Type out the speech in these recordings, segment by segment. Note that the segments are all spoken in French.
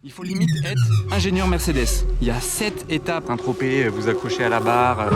Il faut limite être ingénieur Mercedes. Il y a 7 étapes. Saint-Tropez, vous accrochez à la barre.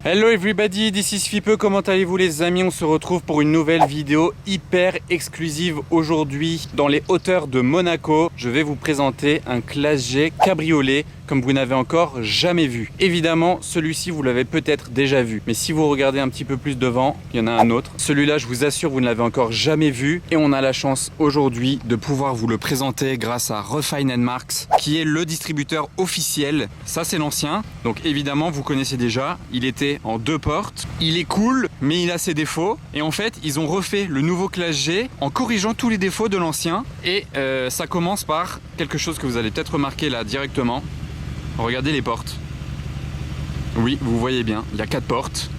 Hello everybody, this is Fipe, comment allez-vous les amis? On se retrouve pour une nouvelle vidéo hyper exclusive aujourd'hui dans les hauteurs de Monaco. Je vais vous présenter un Classe G cabriolet comme vous n'avez encore jamais vu. Évidemment, celui-ci vous l'avez peut-être déjà vu, mais si vous regardez un petit peu plus devant, il y en a un autre. Celui-là, je vous assure, vous ne l'avez encore jamais vu et on a la chance aujourd'hui de pouvoir vous le présenter grâce à Refine & Marks, qui est le distributeur officiel. Ça, c'est l'ancien, donc évidemment, vous connaissez déjà. Il était en 2 portes. Il est cool, mais il a ses défauts. Et en fait, ils ont refait le nouveau Classe G en corrigeant tous les défauts de l'ancien. Et ça commence par quelque chose que vous allez peut-être remarquer là directement. Regardez les portes. Oui, vous voyez bien, il y a 4 portes.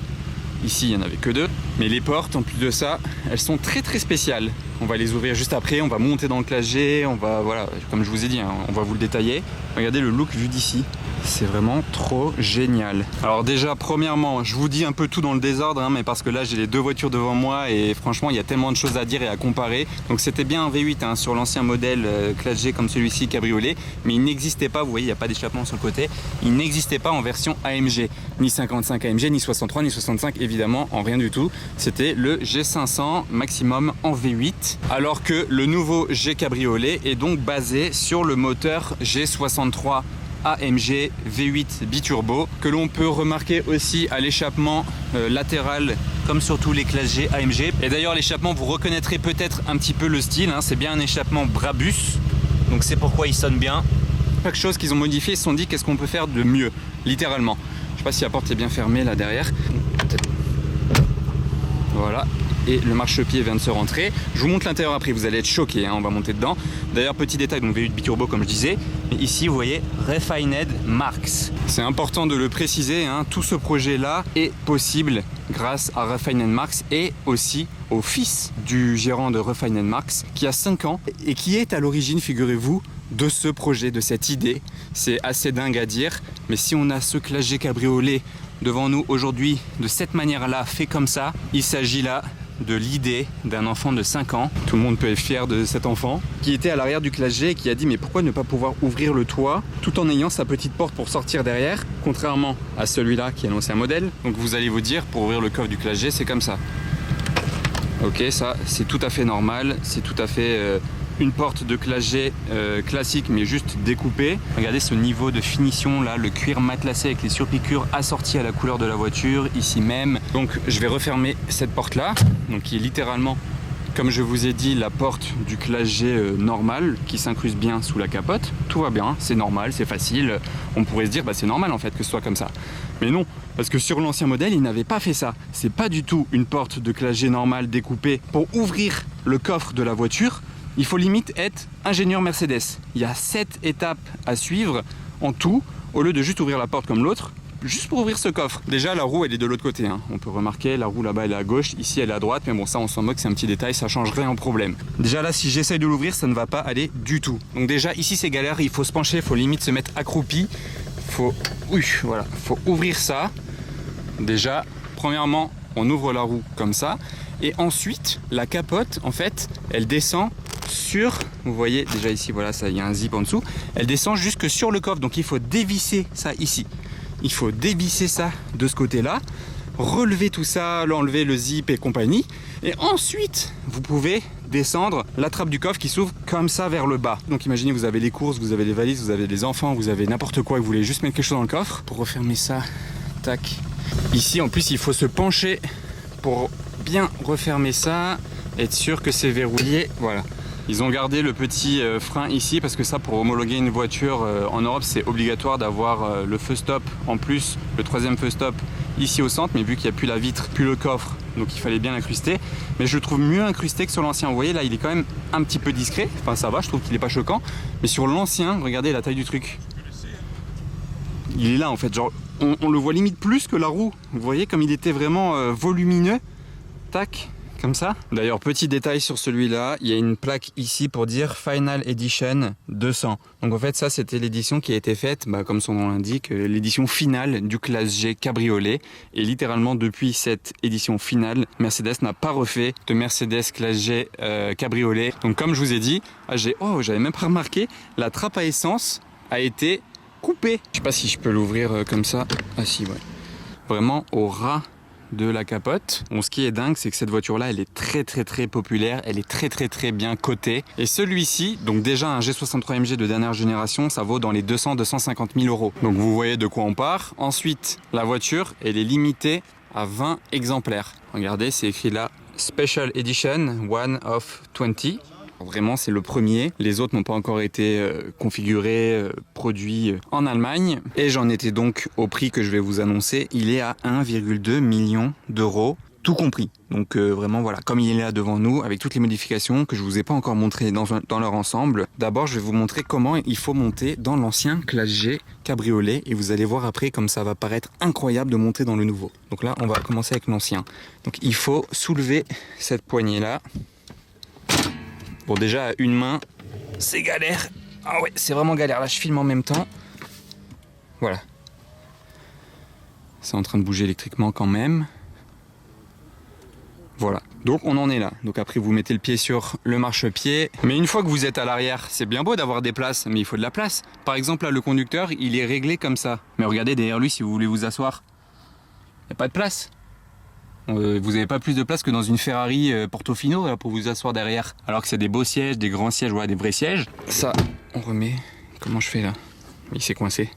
Ici, il n'y en avait que 2. Mais les portes, en plus de ça, elles sont très spéciales. On va les ouvrir juste après, on va monter dans le Classe G, on va, voilà, comme je vous ai dit, hein, on va vous le détailler. Regardez le look vu d'ici. C'est vraiment trop génial. Alors déjà, premièrement, je vous dis un peu tout dans le désordre, hein, mais parce que là, j'ai les 2 voitures devant moi et franchement, il y a tellement de choses à dire et à comparer. Donc c'était bien un V8 hein, sur l'ancien modèle Classe G comme celui-ci, cabriolet, mais il n'existait pas, vous voyez, il n'y a pas d'échappement sur le côté, il n'existait pas en version AMG, ni 55 AMG, ni 63, ni 65, évidemment, en rien du tout. C'était le G500 maximum en V8, alors que le nouveau G cabriolet est donc basé sur le moteur G63 AMG V8 biturbo que l'on peut remarquer aussi à l'échappement latéral comme sur tous les Classe G AMG. Et d'ailleurs l'échappement, vous reconnaîtrez peut-être un petit peu le style, hein, c'est bien un échappement Brabus, donc c'est pourquoi il sonne bien. Chaque chose qu'ils ont modifié, ils se sont dit qu'est-ce qu'on peut faire de mieux, littéralement. Je sais pas si la porte est bien fermée là derrière. Voilà. Et le marchepied vient de se rentrer. Je vous montre l'intérieur après, vous allez être choqués, hein, on va monter dedans. D'ailleurs, petit détail, donc V8 biturbo comme je disais, mais ici vous voyez Refine & Marks. C'est important de le préciser, hein, tout ce projet-là est possible grâce à Refine & Marks et aussi au fils du gérant de Refine & Marks qui a 5 ans et qui est à l'origine, figurez-vous, de ce projet, de cette idée. C'est assez dingue à dire, mais si on a ce Classe G cabriolet devant nous aujourd'hui de cette manière-là, fait comme ça, il s'agit là de l'idée d'un enfant de 5 ans. Tout le monde peut être fier de cet enfant qui était à l'arrière du Classe G et qui a dit mais pourquoi ne pas pouvoir ouvrir le toit tout en ayant sa petite porte pour sortir derrière, contrairement à celui-là qui est l'ancien modèle. Donc vous allez vous dire pour ouvrir le coffre du Classe G c'est comme ça. Ok, ça c'est tout à fait normal, c'est tout à fait une porte de Classe G classique mais juste découpée. Regardez ce niveau de finition là, le cuir matelassé avec les surpiqûres assorties à la couleur de la voiture ici même. Donc je vais refermer cette porte là, donc qui est littéralement, comme je vous ai dit, la porte du Classe G normal qui s'incruste bien sous la capote. Tout va bien, c'est normal, c'est facile. On pourrait se dire bah c'est normal en fait que ce soit comme ça. Mais non, parce que sur l'ancien modèle, il n'avait pas fait ça. C'est pas du tout une porte de Classe G normale découpée pour ouvrir le coffre de la voiture. Il faut limite être ingénieur Mercedes. Il y a 7 étapes à suivre en tout, au lieu de juste ouvrir la porte comme l'autre, juste pour ouvrir ce coffre. Déjà, la roue, elle est de l'autre côté. Hein. On peut remarquer, la roue là-bas, elle est à gauche, ici, elle est à droite. Mais bon, ça, on s'en moque, c'est un petit détail, ça change rien au problème. Déjà là, si j'essaye de l'ouvrir, ça ne va pas aller du tout. Donc déjà, ici, c'est galère, il faut se pencher, il faut limite se mettre accroupi. Voilà, faut ouvrir ça. Déjà, premièrement, on ouvre la roue comme ça. Et ensuite, la capote, en fait, elle descend sur, vous voyez déjà ici, voilà, ça, il y a un zip en dessous, elle descend jusque sur le coffre, donc il faut dévisser ça ici. Il faut dévisser ça de ce côté-là, relever tout ça, l'enlever le zip et compagnie, et ensuite vous pouvez descendre la trappe du coffre qui s'ouvre comme ça vers le bas. Donc imaginez, vous avez les courses, vous avez les valises, vous avez des enfants, vous avez n'importe quoi et vous voulez juste mettre quelque chose dans le coffre. Pour refermer ça, tac. Ici en plus il faut se pencher pour bien refermer ça, être sûr que c'est verrouillé, voilà. Ils ont gardé le petit frein ici parce que ça, pour homologuer une voiture en Europe, c'est obligatoire d'avoir le feu stop en plus, le 3e feu stop ici au centre, mais vu qu'il n'y a plus la vitre, plus le coffre, donc il fallait bien l'incruster. Mais je le trouve mieux incrusté que sur l'ancien. Vous voyez là, il est quand même un petit peu discret, enfin ça va, je trouve qu'il n'est pas choquant. Mais sur l'ancien, regardez la taille du truc. Il est là en fait, genre on le voit limite plus que la roue. Vous voyez comme il était vraiment volumineux. Tac. comme ça. D'ailleurs, petit détail sur celui-là, il y a une plaque ici pour dire Final Edition 200. Donc en fait, ça c'était l'édition qui a été faite, comme son nom l'indique, l'édition finale du Classe G cabriolet. Et littéralement depuis cette édition finale, Mercedes n'a pas refait de Mercedes Classe G cabriolet. Donc comme je vous ai dit, j'avais même pas remarqué, la trappe à essence a été coupée. Je sais pas si je peux l'ouvrir comme ça. Ah si, ouais. Vraiment au ras de la capote. Bon, ce qui est dingue, c'est que cette voiture-là, elle est très populaire, elle est très bien cotée. Et celui-ci, donc déjà un G63 MG de dernière génération, ça vaut dans les 200-250 000 euros. Donc vous voyez de quoi on part. Ensuite, la voiture, elle est limitée à 20 exemplaires. Regardez, c'est écrit là, Special Edition, one of 20. Vraiment, c'est le premier. Les autres n'ont pas encore été configurés, produits en Allemagne. Et j'en étais donc au prix que je vais vous annoncer. Il est à 1,2 million d'euros, tout compris. Donc vraiment, voilà, comme il est là devant nous, avec toutes les modifications que je vous ai pas encore montrées dans leur ensemble. D'abord, je vais vous montrer comment il faut monter dans l'ancien Classe G cabriolet. Et vous allez voir après comme ça va paraître incroyable de monter dans le nouveau. Donc là, on va commencer avec l'ancien. Donc il faut soulever cette poignée-là. Bon, déjà à une main, c'est galère. Ah ouais, c'est vraiment galère. Là, je filme en même temps. Voilà. C'est en train de bouger électriquement quand même. Voilà. Donc on en est là. Donc après, vous mettez le pied sur le marchepied. Mais une fois que vous êtes à l'arrière, c'est bien beau d'avoir des places, mais il faut de la place. Par exemple, là, le conducteur, il est réglé comme ça. Mais regardez derrière lui, si vous voulez vous asseoir, il n'y a pas de place. Vous n'avez pas plus de place que dans une Ferrari Portofino là, pour vous asseoir derrière. Alors que c'est des beaux sièges, des grands sièges, voilà, des vrais sièges. Ça, on remet. Comment je fais là? Il s'est coincé.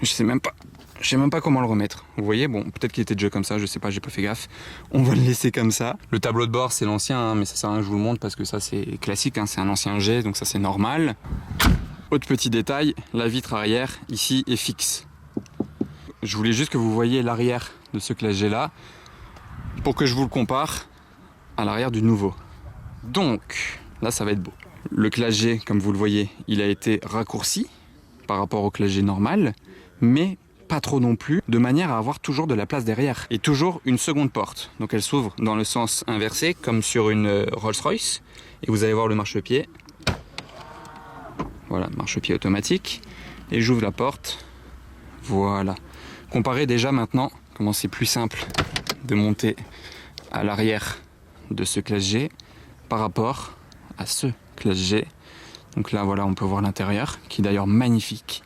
Je sais même pas comment le remettre. Vous voyez, bon, peut-être qu'il était déjà comme ça, je sais pas, j'ai pas fait gaffe. On va le laisser comme ça. Le tableau de bord, c'est l'ancien, hein, mais ça sert à rien que je vous le montre parce que ça c'est classique, hein, c'est un ancien G, donc ça c'est normal. Autre petit détail, la vitre arrière ici est fixe. Je voulais juste que vous voyiez l'arrière de ce Classe G là, pour que je vous le compare à l'arrière du nouveau. Donc, là ça va être beau. Le Classe G, comme vous le voyez, il a été raccourci par rapport au Classe G normal, mais pas trop non plus, de manière à avoir toujours de la place derrière. Et toujours une seconde porte. Donc elle s'ouvre dans le sens inversé, comme sur une Rolls-Royce. Et vous allez voir le marchepied. Voilà, marchepied automatique. Et j'ouvre la porte. Voilà. Comparez déjà maintenant comment c'est plus simple de monter à l'arrière de ce Classe G par rapport à ce Classe G. Donc là voilà, on peut voir l'intérieur qui est d'ailleurs magnifique,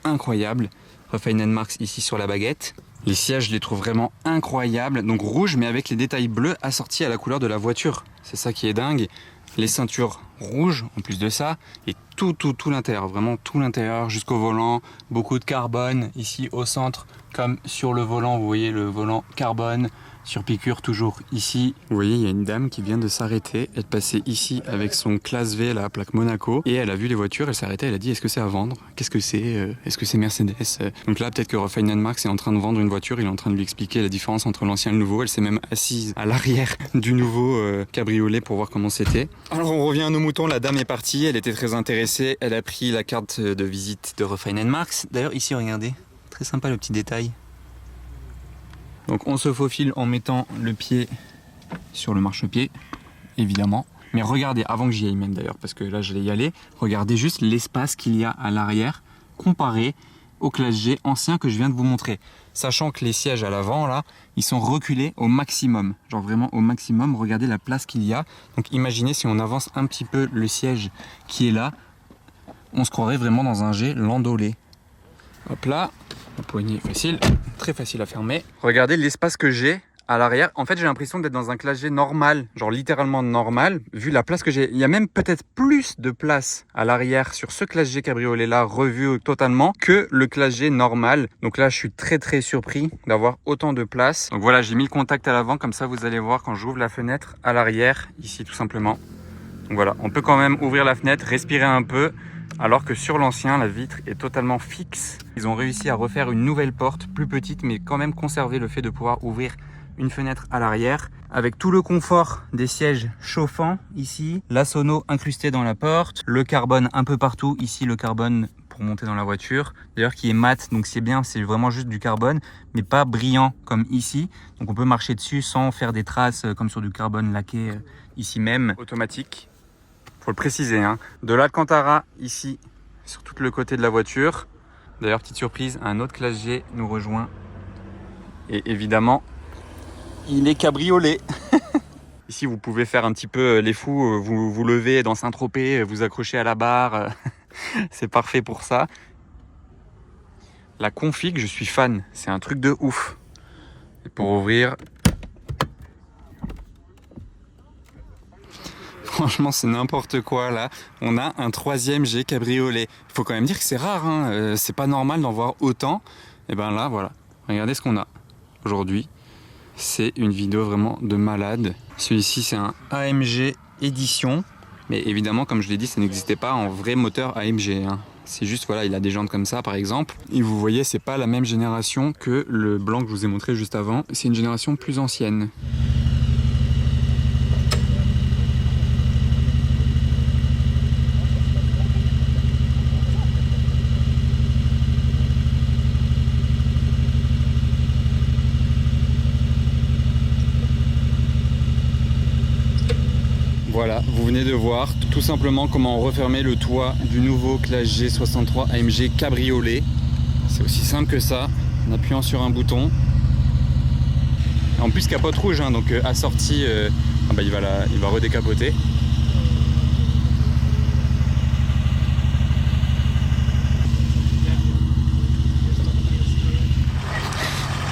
incroyable. Refinement Marks ici sur la baguette. Les sièges, je les trouve vraiment incroyables. Donc rouge mais avec les détails bleus assortis à la couleur de la voiture. C'est ça qui est dingue. Les ceintures rouges en plus de ça et tout l'intérieur, vraiment tout l'intérieur jusqu'au volant. Beaucoup de carbone ici au centre comme sur le volant. Vous voyez le volant carbone sur piqûre toujours ici. Vous voyez, il y a une dame qui vient de s'arrêter. Elle passait ici avec son Classe V, la plaque Monaco, et elle a vu les voitures. Elle s'est arrêtée. Elle a dit: est-ce que c'est à vendre? Qu'est-ce que c'est? Est-ce que c'est Mercedes? Donc là, peut-être que Refinement Marks est en train de vendre une voiture. Il est en train de lui expliquer la différence entre l'ancien et le nouveau. Elle s'est même assise à l'arrière du nouveau cabriolet pour voir comment c'était. Alors on revient à nos moutons. La dame est partie. Elle était très intéressée. Elle a pris la carte de visite de Refinement Marks. D'ailleurs ici, regardez, très sympa le petit détail. Donc on se faufile en mettant le pied sur le marchepied, évidemment. Mais regardez, avant que j'y aille même d'ailleurs, parce que là j'allais y aller, regardez juste l'espace qu'il y a à l'arrière comparé au Classe G ancien que je viens de vous montrer. Sachant que les sièges à l'avant, là, ils sont reculés au maximum. Genre vraiment au maximum, regardez la place qu'il y a. Donc imaginez si on avance un petit peu le siège qui est là, on se croirait vraiment dans un G landaulet. Hop là. La poignée facile, très facile à fermer. Regardez l'espace que j'ai à l'arrière. En fait, j'ai l'impression d'être dans un Classe G normal, genre littéralement normal, vu la place que j'ai. Il y a même peut-être plus de place à l'arrière sur ce Classe G cabriolet là, revu totalement, que le Classe G normal. Donc là, je suis très surpris d'avoir autant de place. Donc voilà, j'ai mis le contact à l'avant, comme ça vous allez voir quand j'ouvre la fenêtre à l'arrière, ici tout simplement. Donc voilà, on peut quand même ouvrir la fenêtre, respirer un peu. Alors que sur l'ancien, la vitre est totalement fixe. Ils ont réussi à refaire une nouvelle porte, plus petite, mais quand même conserver le fait de pouvoir ouvrir une fenêtre à l'arrière, avec tout le confort des sièges chauffants ici, la sono incrustée dans la porte, le carbone un peu partout, ici le carbone pour monter dans la voiture. D'ailleurs qui est mat, donc c'est bien, c'est vraiment juste du carbone, mais pas brillant comme ici. Donc on peut marcher dessus sans faire des traces comme sur du carbone laqué ici même. Automatique, faut le préciser, hein. De l'Alcantara ici, sur tout le côté de la voiture. D'ailleurs petite surprise, un autre classe G nous rejoint. Et évidemment, il est cabriolet. Ici, vous pouvez faire un petit peu les fous, vous levez dans Saint-Tropez, vous accrochez à la barre. C'est parfait pour ça. La config, je suis fan. C'est un truc de ouf. Et pour ouvrir... Franchement, c'est n'importe quoi là. On a un 3e G cabriolet. Il faut quand même dire que c'est rare, hein. C'est pas normal d'en voir autant. Et ben là, voilà. Regardez ce qu'on a aujourd'hui. C'est une vidéo vraiment de malade. Celui-ci, c'est un AMG édition. Mais évidemment, comme je l'ai dit, ça n'existait pas en vrai moteur AMG, hein. C'est juste, voilà, il a des jantes comme ça, par exemple. Et vous voyez, c'est pas la même génération que le blanc que je vous ai montré juste avant. C'est une génération plus ancienne. Voilà, vous venez de voir tout simplement comment refermer le toit du nouveau Classe G63 AMG Cabriolet. C'est aussi simple que ça, en appuyant sur un bouton. En plus capote rouge, hein, donc assorti, il va redécapoter.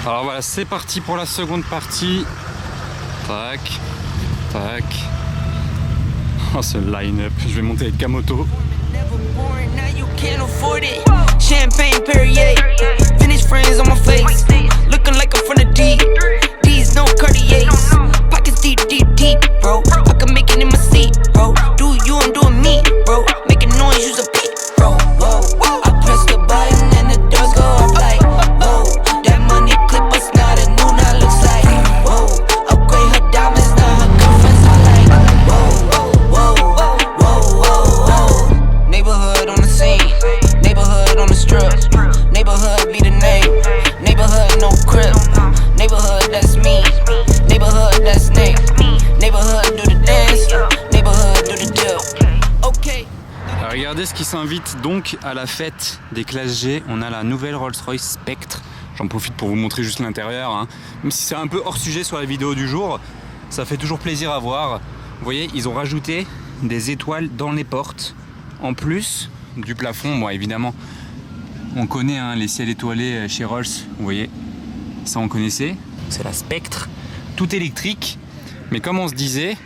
Alors voilà, c'est parti pour la seconde partie. Tac, tac. Oh, ce line-up, je vais monter avec Kamoto. Champagne Perrier, Finnish friends on my face, looking like I'm from the deep. These no Cartiers, pockets deep, deep, deep, bro. I can make it in my seat, bro. Do you, I'm doing me, bro. Making noise, use a beat, bro. Whoa, I press the button and the doors go off like, whoa. That money clip us not a new, now looks like, whoa. Upgrade her diamonds, now her girlfriends are like, whoa. Neighborhood on the scene, neighborhood on the strip, neighborhood be the name, neighborhood no crib, neighborhood that's me, neighborhood that's Nick, neighborhood do the dance, neighborhood do the deal. Okay. Alors regardez ce qui s'invite donc à la fête des classes G. On a la nouvelle Rolls-Royce Spectre. J'en profite pour vous montrer juste l'intérieur, hein. Même si c'est un peu hors sujet sur la vidéo du jour, ça fait toujours plaisir à voir. Vous voyez, ils ont rajouté des étoiles dans les portes. En plus du plafond, bon, évidemment, on connaît, hein, les ciels étoilés chez Rolls, vous voyez, ça on connaissait. C'est la Spectre, tout électrique. Mais comme on se disait,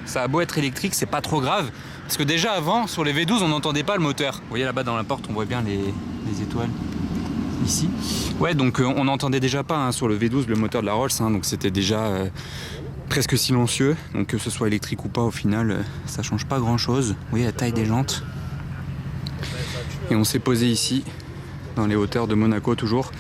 ça a beau être électrique, c'est pas trop grave. Parce que déjà avant, sur les V12, on n'entendait pas le moteur. Vous voyez là-bas dans la porte, on voit bien les étoiles ici. Ouais, donc on n'entendait déjà pas, hein, sur le V12 le moteur de la Rolls, hein, donc c'était déjà presque silencieux. Donc que ce soit électrique ou pas, au final, ça change pas grand-chose. Vous voyez la taille des jantes. Et on s'est posé ici, dans les hauteurs de Monaco toujours.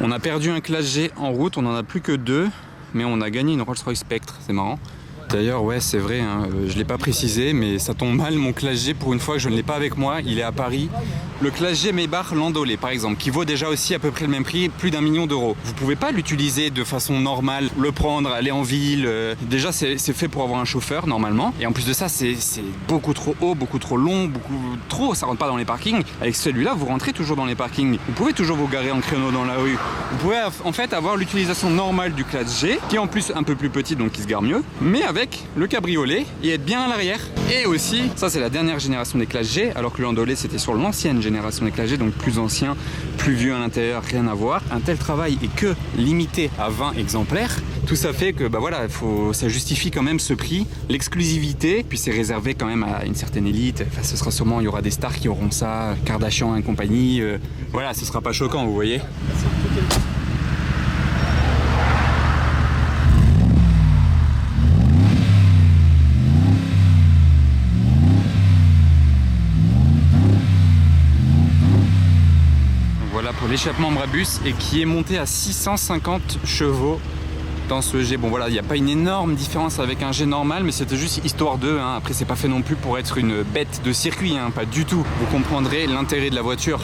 On a perdu un Classe G en route, on n'en a plus que 2, mais on a gagné une Rolls-Royce Spectre, c'est marrant. D'ailleurs, ouais, c'est vrai, hein, je ne l'ai pas précisé, mais ça tombe mal, mon Classe G, pour une fois que je ne l'ai pas avec moi, il est à Paris. Le Classe G Maybach Landaulet, par exemple, qui vaut déjà aussi à peu près le même prix, plus d'1 million d'euros. Vous ne pouvez pas l'utiliser de façon normale, le prendre, aller en ville. Déjà, c'est fait pour avoir un chauffeur, normalement. Et en plus de ça, c'est beaucoup trop haut, beaucoup trop long, beaucoup trop, ça rentre pas dans les parkings. Avec celui-là, vous rentrez toujours dans les parkings. Vous pouvez toujours vous garer en créneau dans la rue. Vous pouvez en fait avoir l'utilisation normale du Classe G, qui est en plus un peu plus petit, donc qui se gare mieux, mais avec le cabriolet et être bien à l'arrière. Et aussi, ça c'est la dernière génération des Classe G, alors que le Landaulet c'était sur l'ancienne génération des Classe G, donc plus ancien, plus vieux à l'intérieur, rien à voir. Un tel travail est que limité à 20 exemplaires. Tout ça fait que bah voilà, ça justifie quand même ce prix, l'exclusivité, puis c'est réservé quand même à une certaine élite. Enfin, ce sera sûrement, il y aura des stars qui auront ça, Kardashian et compagnie. Voilà, ce sera pas choquant, vous voyez. Voilà pour l'échappement Brabus, et qui est monté à 650 chevaux. dans ce G. Bon voilà, il n'y a pas une énorme différence avec un G normal, mais c'était juste histoire d'eux. Hein. Après, c'est pas fait non plus pour être une bête de circuit, hein, pas du tout. Vous comprendrez l'intérêt de la voiture.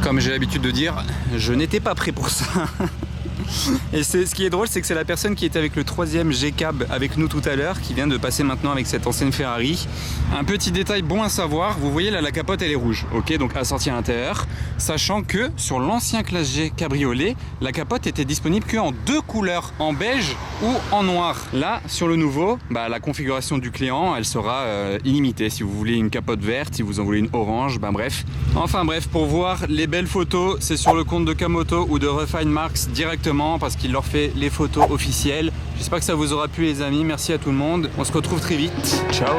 Comme j'ai l'habitude de dire, je n'étais pas prêt pour ça. Et ce qui est drôle, c'est que c'est la personne qui était avec le 3e G-Cab avec nous tout à l'heure qui vient de passer maintenant avec cette ancienne Ferrari. Un petit détail bon à savoir, vous voyez là la capote elle est rouge, ok, donc assortie à l'intérieur, sachant que sur l'ancien classe G cabriolet, la capote était disponible qu'en 2 couleurs, en beige ou en noir. Là, sur le nouveau, la configuration du client, elle sera illimitée. Si vous voulez une capote verte, si vous en voulez une orange, bref. Enfin bref, pour voir les belles photos, c'est sur le compte de Camoto ou de Refine Marks directement, parce qu'il leur fait les photos officielles. J'espère que ça vous aura plu les amis, merci à tout le monde. On se retrouve très vite. Ciao.